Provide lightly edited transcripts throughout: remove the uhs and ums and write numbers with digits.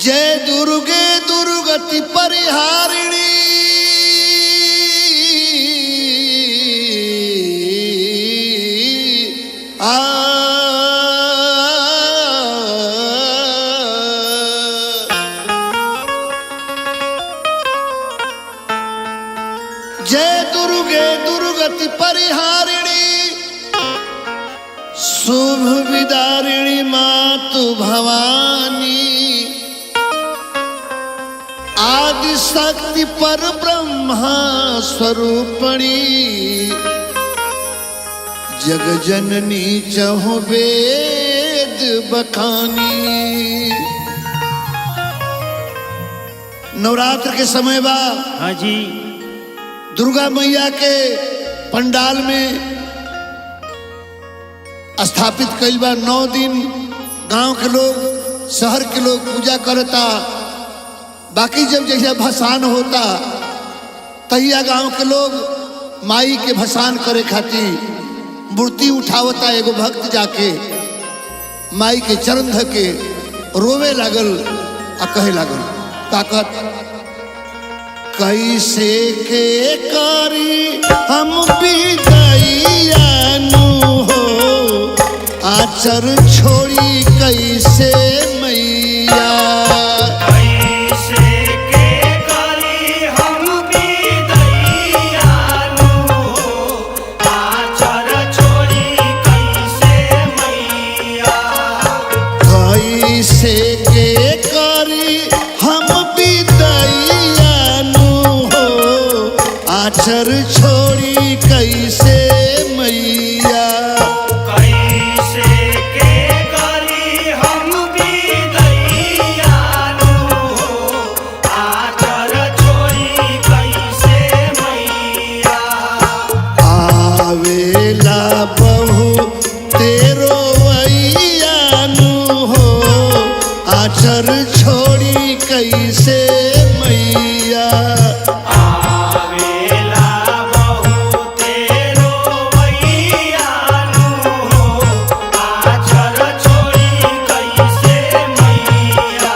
जय दुर्गे दुर्गति परिहारिणी जय दुर्गे दुर्गति परिहारिणी शुभ विदारिणी मातु भवानी आदि शक्ति पर ब्रह्मा स्वरूपणी जग जननी चहु वेद बखानी। नवरात्र के समय बा। हाँ जी। दुर्गा मैया के पंडाल में स्थापित कइल बा। 9 दिन गांव के लोग शहर के लोग पूजा करता। बाकी जब जैसे भसान होता तहिया गांव के लोग माई के भसान करे खातिर मूर्ति उठावता। एगो भक्त जाके माई के चरण धर के रोवे लागल आ कहे लागल ताकत कैसे के करी हम विदैया नु हो आचर छोड़ी कैसे मैया। कैसे के करी हम विदैया नु हो आचर छोड़ी कैसे मैया। कैसे के करी हम विदैया नु हो आचर छोड़ी कैसे मैया। आवेला बहु तेरो आचर छोड़ी कैसे मैया। आवेला बहु तेरो मैया नु हो आचर छोड़ी कैसे मैया।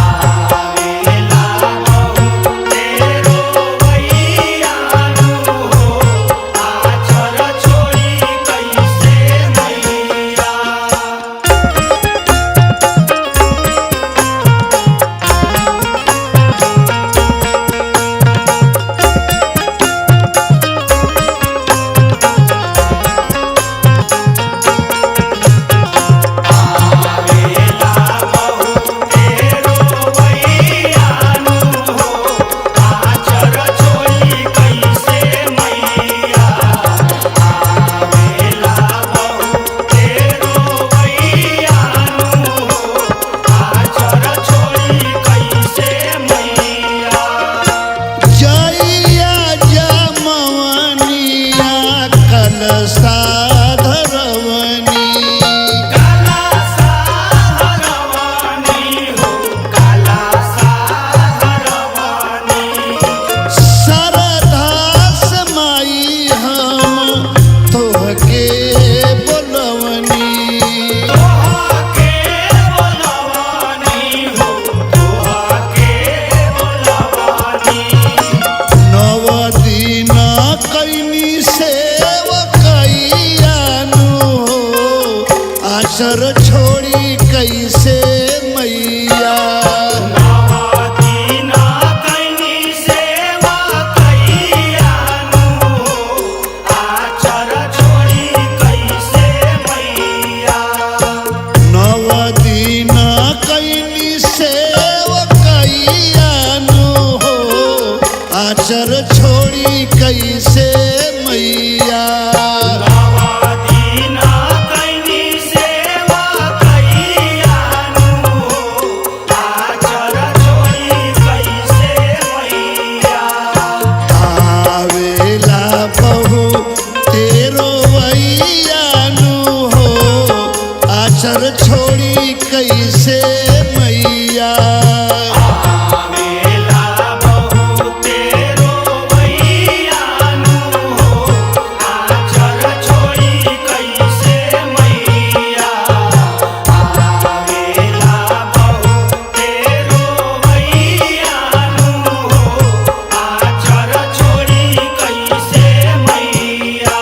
आवेला बहु तेरो मैया नु हो आचर छोड़ी कैसे मैया। आचर छोड़ी कैसे मैया। नवदीना कैनी सेवा कैया नु हो आचर छोड़ी कैसे मैया। नवदीना कैनी सेवा कैया नु हो आचर छोड़ी कैसे मैया। नवदीना कैनी सेवा कैया नु हो आचर छोड़ी कैसे मैया आवेला बहुते रोवैया नु हो आचर छोड़ी कैसे मैया आवेला बहुते रोवैया नु हो आचर छोड़ी कैसे मैया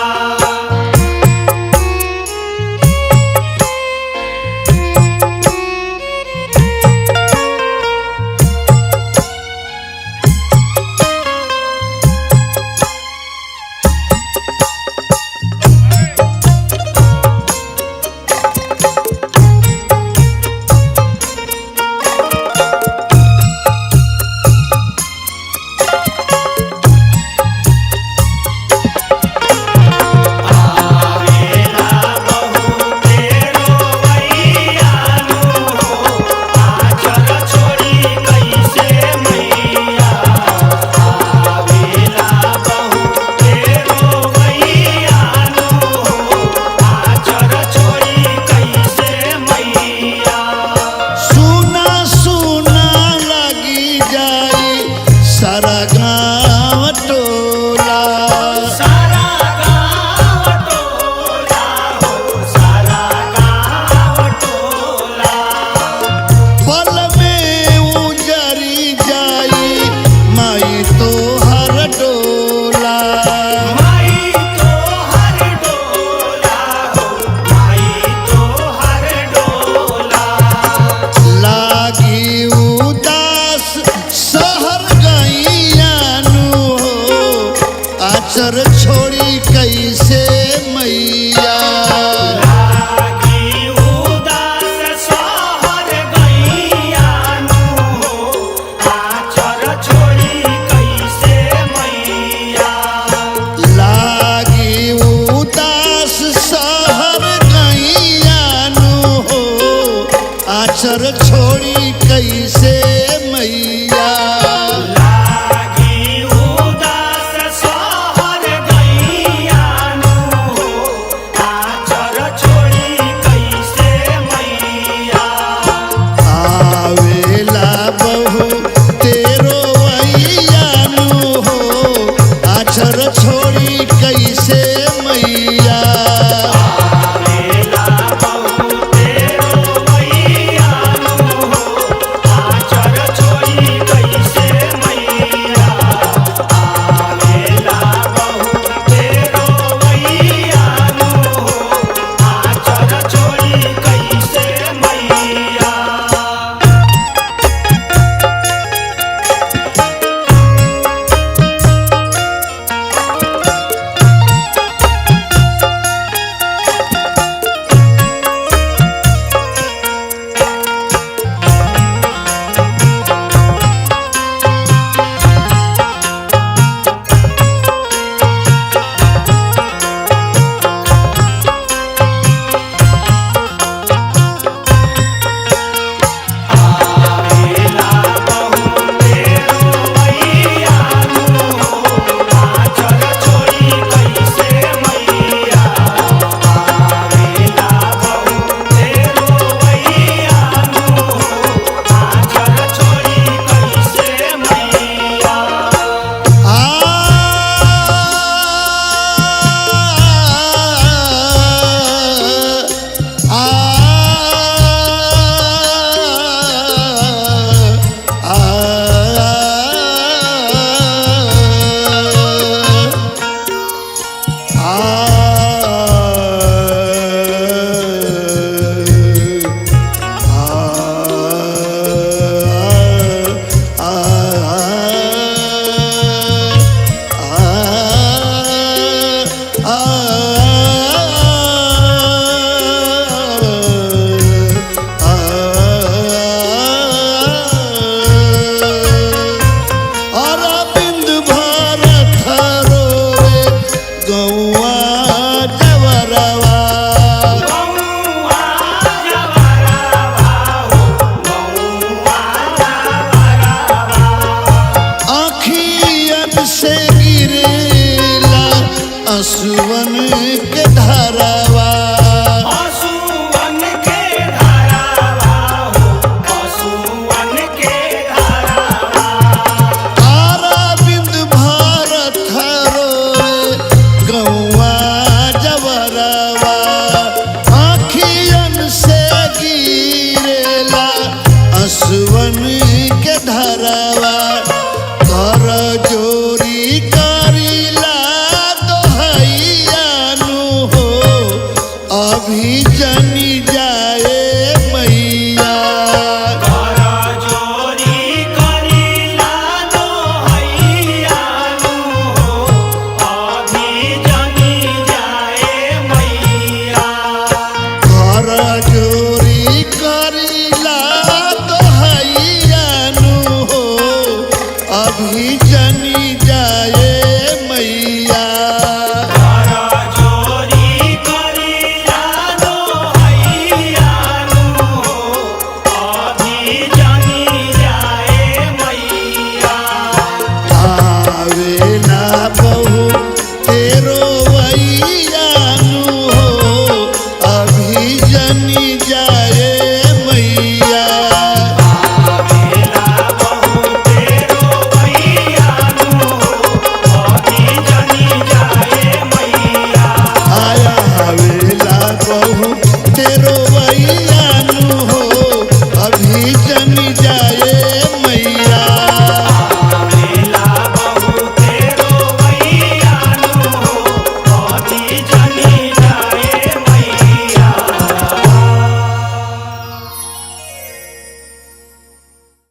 अभी जनी